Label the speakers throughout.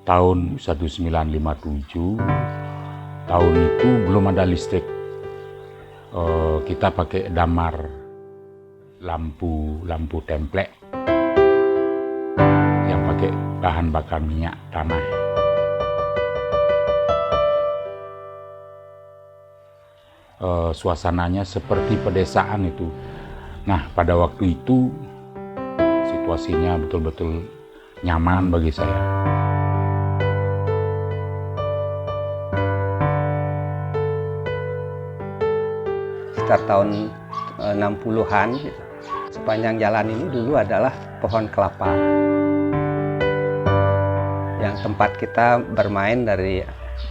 Speaker 1: tahun 1957, tahun itu belum ada listrik. Kita pakai damar, lampu templek yang pakai bahan bakar minyak tanah. Suasananya seperti pedesaan itu. Nah, pada waktu itu situasinya betul-betul nyaman bagi saya.
Speaker 2: Sekitar tahun 60-an, sepanjang jalan ini dulu adalah pohon kelapa. Yang tempat kita bermain dari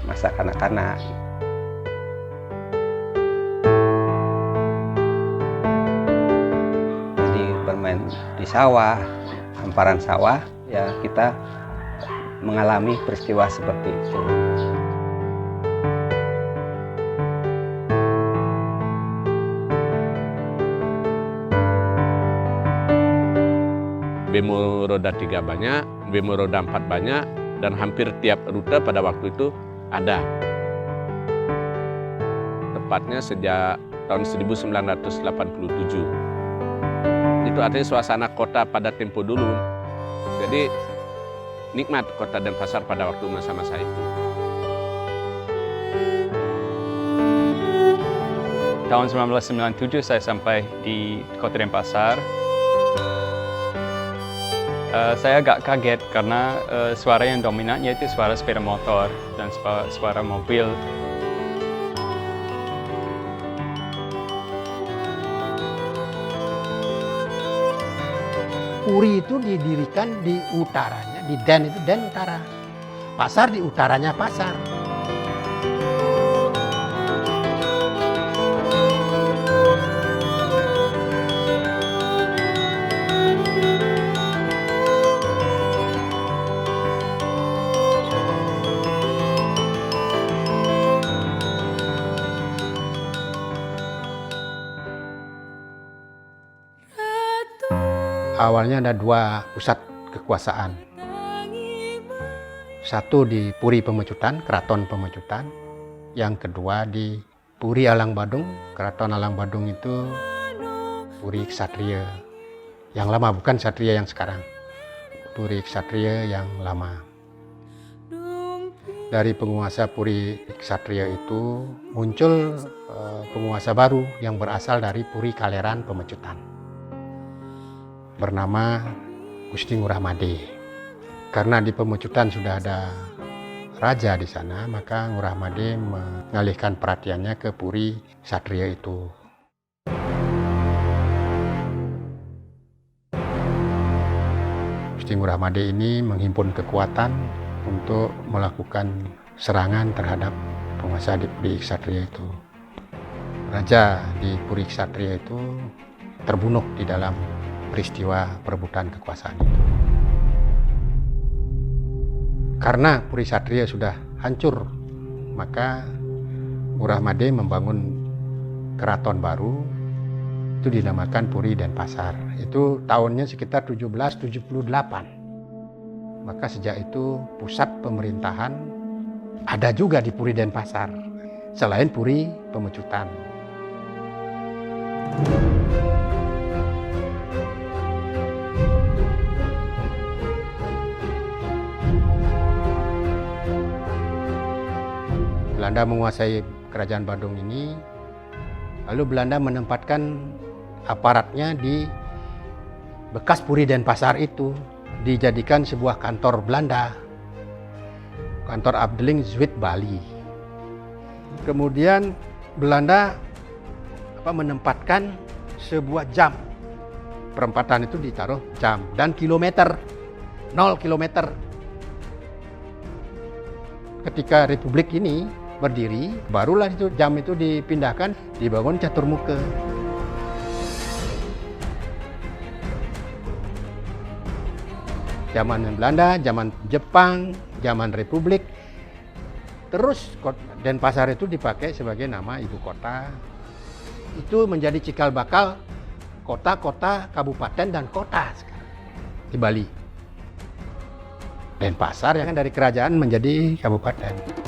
Speaker 2: masa kanak-kanak. Jadi bermain di sawah, hamparan sawah, ya kita mengalami peristiwa seperti itu.
Speaker 3: Bemo roda 3 banyak, bemo roda 4 banyak, dan hampir tiap rute pada waktu itu ada. Tepatnya sejak tahun 1987. Itu artinya suasana kota pada tempo dulu. Jadi nikmat kota Denpasar pada waktu masa-masa itu.
Speaker 4: Tahun 1997 saya sampai di kota Denpasar. Saya agak kaget karena suara yang dominan yaitu suara sepeda motor dan suara mobil.
Speaker 5: Puri itu didirikan di utaranya, di Den itu Den utara. Pasar di utaranya pasar. Awalnya ada dua pusat kekuasaan. Satu di Puri Pemecutan, Keraton Pemecutan. Yang kedua di Puri Alang Badung. Keraton Alang Badung itu Puri Ksatria. Yang lama, bukan Ksatria yang sekarang. Puri Ksatria yang lama. Dari penguasa Puri Ksatria itu muncul penguasa baru yang berasal dari Puri Kaleran Pemecutan, bernama Gusti Ngurah Made. Karena di Pemecutan sudah ada raja di sana, maka Ngurah Made mengalihkan perhatiannya ke Puri Ksatria itu. Gusti Ngurah Made ini menghimpun kekuatan untuk melakukan serangan terhadap penguasa di Puri Ksatria itu. Raja di Puri Ksatria itu terbunuh di dalam peristiwa perebutan kekuasaan itu. Karena Puri Ksatria sudah hancur, maka Ngurah Made membangun keraton baru, itu dinamakan Puri Denpasar. Itu tahunnya sekitar 1778. Maka sejak itu pusat pemerintahan ada juga di Puri Denpasar, selain Puri Pemecutan. Belanda menguasai kerajaan Badung ini, lalu Belanda menempatkan aparatnya di bekas Puri Denpasar itu, dijadikan sebuah kantor Belanda, kantor Abdeling Zwit Bali. Kemudian Belanda menempatkan sebuah jam, perempatan itu ditaruh jam, dan kilometer, 0 kilometer. Ketika Republik ini berdiri, barulah itu jam itu dipindahkan, dibangun caturmuka. Zaman Belanda, zaman Jepang, zaman Republik, terus Denpasar itu dipakai sebagai nama ibu kota. Itu menjadi cikal bakal kota-kota, kabupaten, dan kota sekarang di Bali. Denpasar yang dari kerajaan menjadi kabupaten.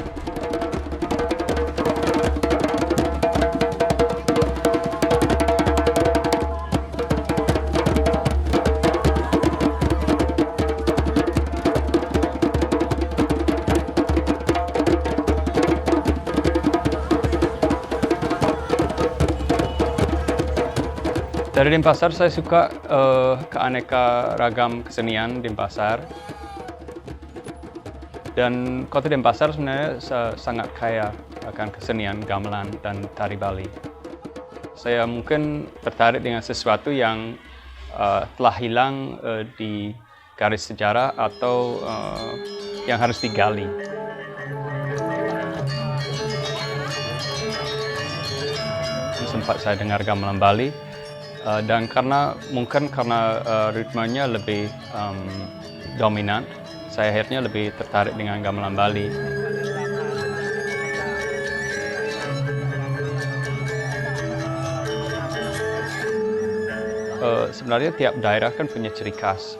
Speaker 4: Dari Denpasar saya suka keaneka ragam kesenian Denpasar. Dan kota Denpasar sebenarnya sangat kaya akan kesenian gamelan dan tari Bali. Saya mungkin tertarik dengan sesuatu yang telah hilang di garis sejarah atau yang harus digali. Sempat saya dengar gamelan Bali. Dan karena ritmenya lebih dominan, saya akhirnya lebih tertarik dengan gamelan Bali. Sebenarnya tiap daerah kan punya ciri khas.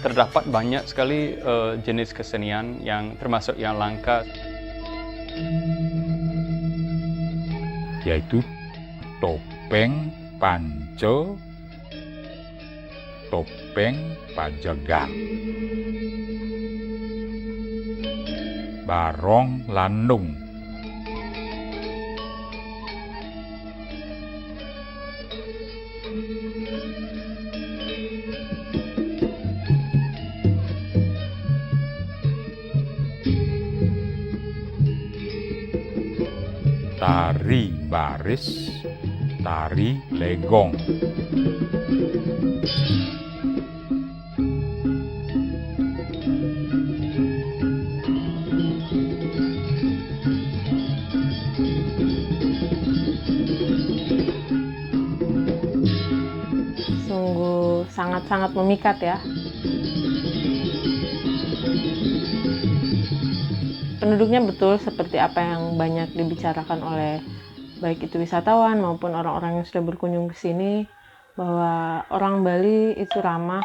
Speaker 4: Terdapat banyak sekali jenis kesenian yang termasuk yang langka.
Speaker 1: Yaitu topeng Panco, topeng Pajagan, barong landung, tari baris, tari legong.
Speaker 6: Sungguh sangat-sangat memikat ya. Penduduknya betul seperti apa yang banyak dibicarakan oleh baik itu wisatawan maupun orang-orang yang sudah berkunjung ke sini, bahwa orang Bali itu ramah.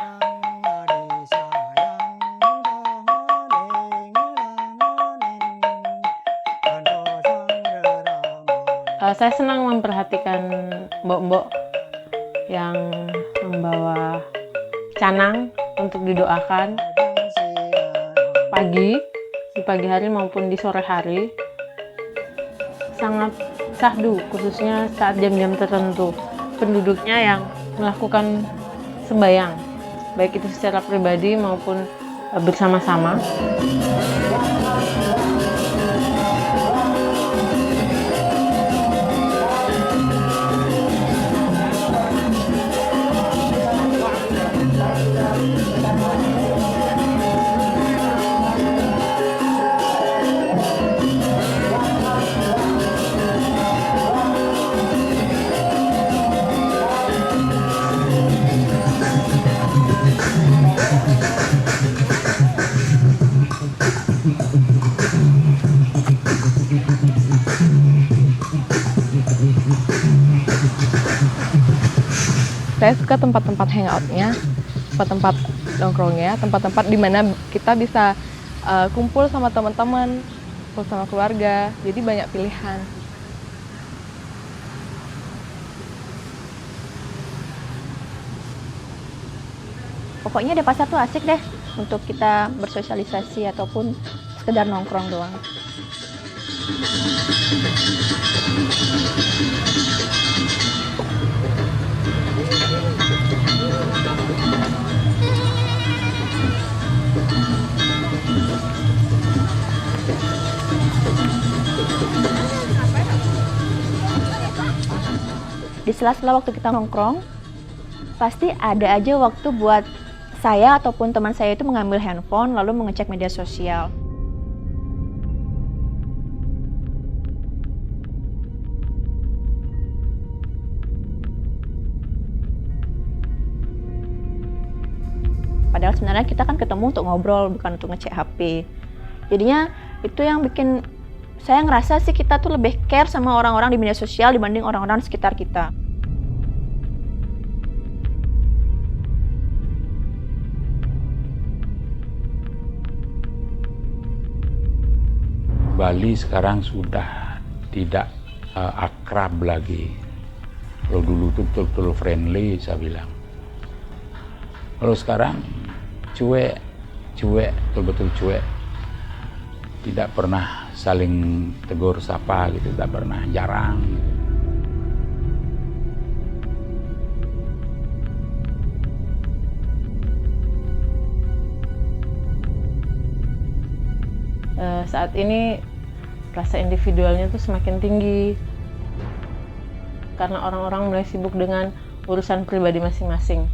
Speaker 6: Saya senang memperhatikan mbok-mbok yang membawa canang untuk didoakan di pagi hari maupun di sore hari. Sangat syahdu, khususnya saat jam-jam tertentu. Penduduknya yang melakukan sembahyang, baik itu secara pribadi maupun bersama-sama.
Speaker 7: Saya suka tempat-tempat hangout-nya, tempat-tempat nongkrongnya, tempat-tempat di mana kita bisa kumpul sama teman-teman, kumpul sama keluarga, jadi banyak pilihan.
Speaker 8: Pokoknya Denpasar tuh asik deh untuk kita bersosialisasi ataupun sekedar nongkrong doang. Di sela-sela waktu kita nongkrong, pasti ada aja waktu buat saya ataupun teman saya itu mengambil handphone lalu mengecek media sosial. Padahal sebenarnya kita kan ketemu untuk ngobrol, bukan untuk ngecek HP. Jadinya itu yang bikin saya ngerasa sih kita tuh lebih care sama orang-orang di media sosial dibanding orang-orang di sekitar kita.
Speaker 1: Bali sekarang sudah tidak akrab lagi. Kalau dulu tuh betul-betul friendly saya bilang. Kalau sekarang cuek, betul-betul cuek. Tidak pernah saling tegur sapa gitu, tidak pernah, jarang.
Speaker 6: Saat ini rasa individualnya tuh semakin tinggi karena orang-orang mulai sibuk dengan urusan pribadi masing-masing.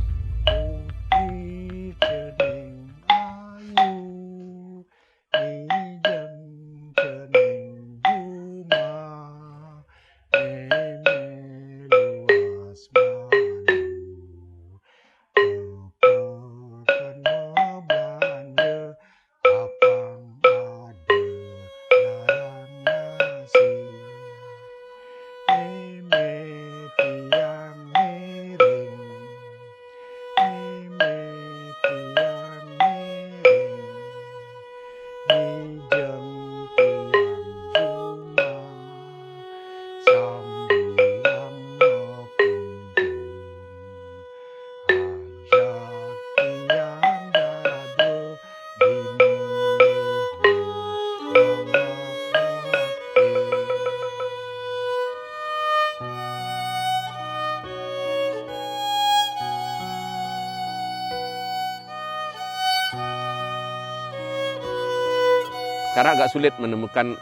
Speaker 3: Sekarang agak sulit menemukan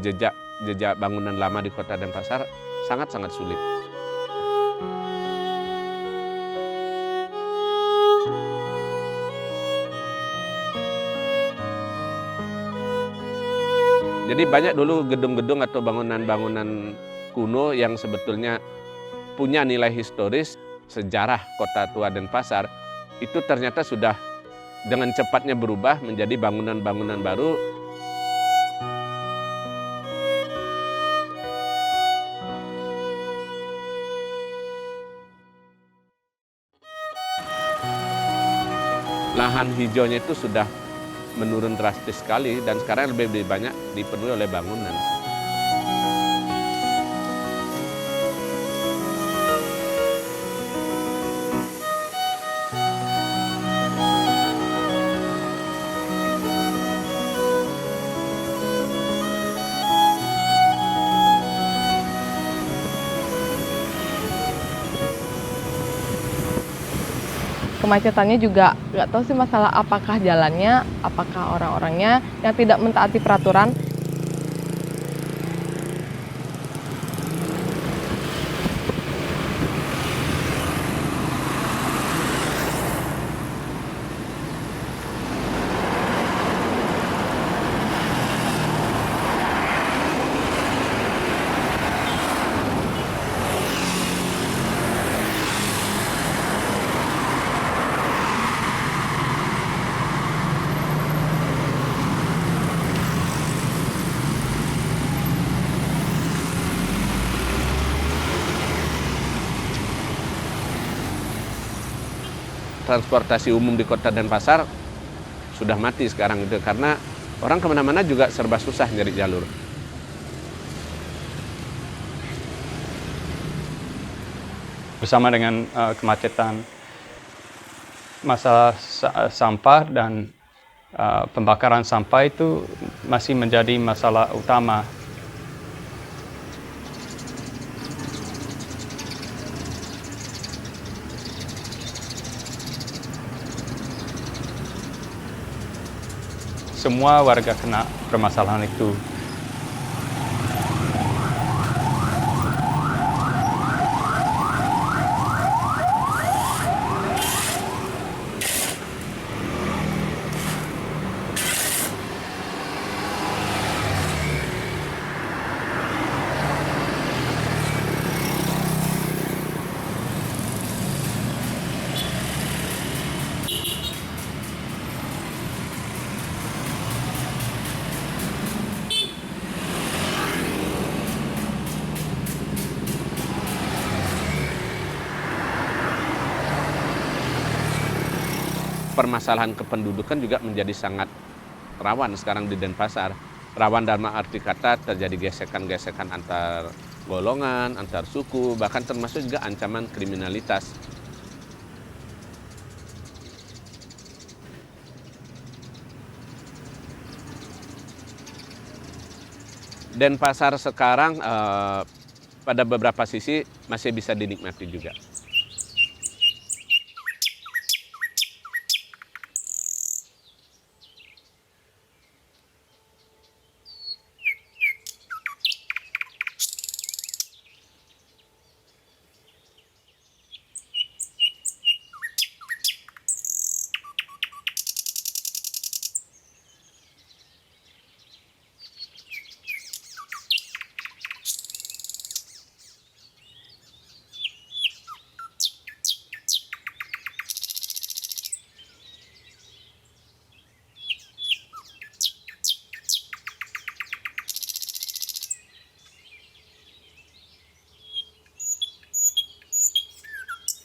Speaker 3: jejak bangunan lama di Kota Denpasar, sangat-sangat sulit. Jadi banyak dulu gedung-gedung atau bangunan-bangunan kuno yang sebetulnya punya nilai historis, sejarah Kota Tua Denpasar, itu ternyata sudah dengan cepatnya berubah menjadi bangunan-bangunan baru. Lahan hijaunya itu sudah menurun drastis sekali dan sekarang lebih banyak dipenuhi oleh bangunan.
Speaker 7: Kemacetannya juga nggak tahu sih masalah apakah jalannya, apakah orang-orangnya yang tidak mentaati peraturan.
Speaker 3: Transportasi umum di Kota Denpasar sudah mati sekarang itu karena orang kemana-mana juga serba susah nyari jalur.
Speaker 4: Bersama dengan kemacetan, masalah sampah dan pembakaran sampah itu masih menjadi masalah utama. Semua warga kena permasalahan itu.
Speaker 3: Permasalahan kependudukan juga menjadi sangat rawan sekarang di Denpasar. rawan dalam arti kata terjadi gesekan-gesekan antar golongan, antar suku, bahkan termasuk juga ancaman kriminalitas. Denpasar sekarang pada beberapa sisi masih bisa dinikmati juga.